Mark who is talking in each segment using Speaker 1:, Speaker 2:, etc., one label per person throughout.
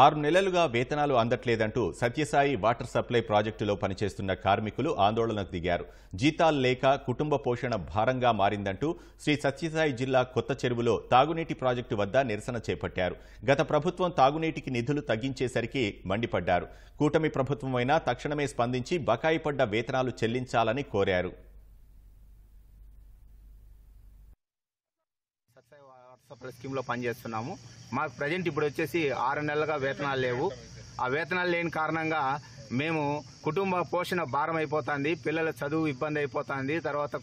Speaker 1: 6 నెలలుగా వేతనాలు అందట్లేదంటూ Sathya Sai water supply ప్రాజెక్టులో పనిచేస్తున్న కార్మికులు ఆందోళనకు దిగారు. జీతాలు లేక కుటుంబ పోషణ భారంగా మారిందంటూ శ్రీ సత్యసాయి జిల్లా కొత్త చెరువులో తాగునీటి ప్రాజెక్టు వద్ద నిరసన చేపట్టారు. గత ప్రభుత్వం తాగునీటికి నిధులు తగ్గించేసరికి మండిపడ్డారు. కూటమి ప్రభుత్వమైనా తక్షణమే స్పందించి బకాయి పడ్డ వేతనాలు చెల్లించాలని కోరారు.
Speaker 2: స్కీమ్ లో పనిచేస్తున్నాము. మాకు ప్రజెంట్ ఇప్పుడు వచ్చేసి 6 నెలలుగా వేతనాలు లేవు. ఆ వేతనాలు లేని కారణంగా మేము కుటుంబ పోషణ భారం అయిపోతుంది, పిల్లల చదువు ఇబ్బంది అయిపోతుంది. తర్వాత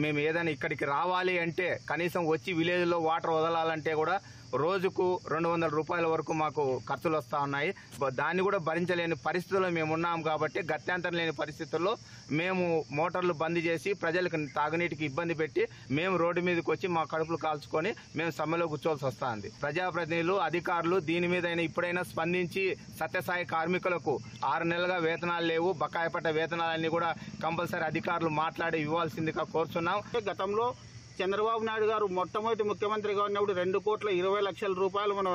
Speaker 2: మేము ఏదైనా ఇక్కడికి రావాలి అంటే కనీసం వచ్చి విలేజ్లో వాటర్ వదలాలంటే కూడా రోజుకు 200 రూపాయల వరకు మాకు ఖర్చులు వస్తూ ఉన్నాయి. దాన్ని కూడా భరించలేని పరిస్థితుల్లో మేము ఉన్నాం. కాబట్టి గత్యంతరం లేని పరిస్థితుల్లో మేము మోటార్లు బంద్ చేసి ప్రజలకు తాగునీటికి ఇబ్బంది పెట్టి మేము రోడ్డు మీదకి వచ్చి మా కడుపులు కాల్చుకొని మేము సమ్మెలో కూర్చోవాల్సి వస్తుంది. ప్రజాప్రతినిధులు, అధికారులు దీని మీద ఇప్పుడైనా స్పందించి సత్యసాయి కార్మికులకు 6 నెలలుగా వేతనాలు లేవు, బకాయి పడ్డ వేతనాలన్నీ కూడా కంపల్సరీ అధికారులు మాట్లాడి ఇవ్వాల్సిందిగా కోరుతున్నాం.
Speaker 3: గతంలో చంద్రబాబు నాయుడు గారు మొట్టమొదటి ముఖ్యమంత్రిగా ఉన్నప్పుడు 2,20,00,000 రూపాయలు మన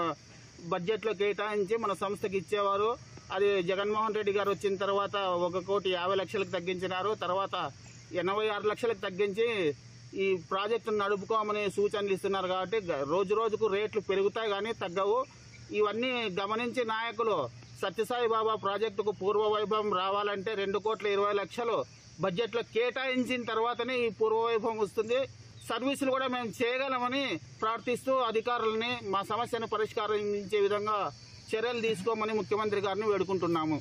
Speaker 3: బడ్జెట్లో కేటాయించి మన సంస్థకి ఇచ్చేవారు. అది జగన్మోహన్ రెడ్డి గారు వచ్చిన తర్వాత 1,50,00,000 తగ్గించినారు. తర్వాత 86 లక్షలకు తగ్గించి ఈ ప్రాజెక్టును నడుపుకోమని సూచనలు ఇస్తున్నారు. కాబట్టి రోజు రోజుకు రేట్లు పెరుగుతాయి కానీ తగ్గవు. ఇవన్నీ గమనించి నాయకులు సత్యసాయి బాబా ప్రాజెక్టుకు పూర్వ వైభవం రావాలంటే 2,20,00,000 బడ్జెట్లో కేటాయించిన తర్వాతనే ఈ పూర్వ వైభవం వస్తుంది. సర్వీసులు కూడా మేము చేయగలమని ప్రార్థిస్తూ అధికారులని మా సమస్యను పరిష్కరించే విధంగా చర్యలు తీసుకోమని ముఖ్యమంత్రి గారిని వేడుకుంటున్నాము.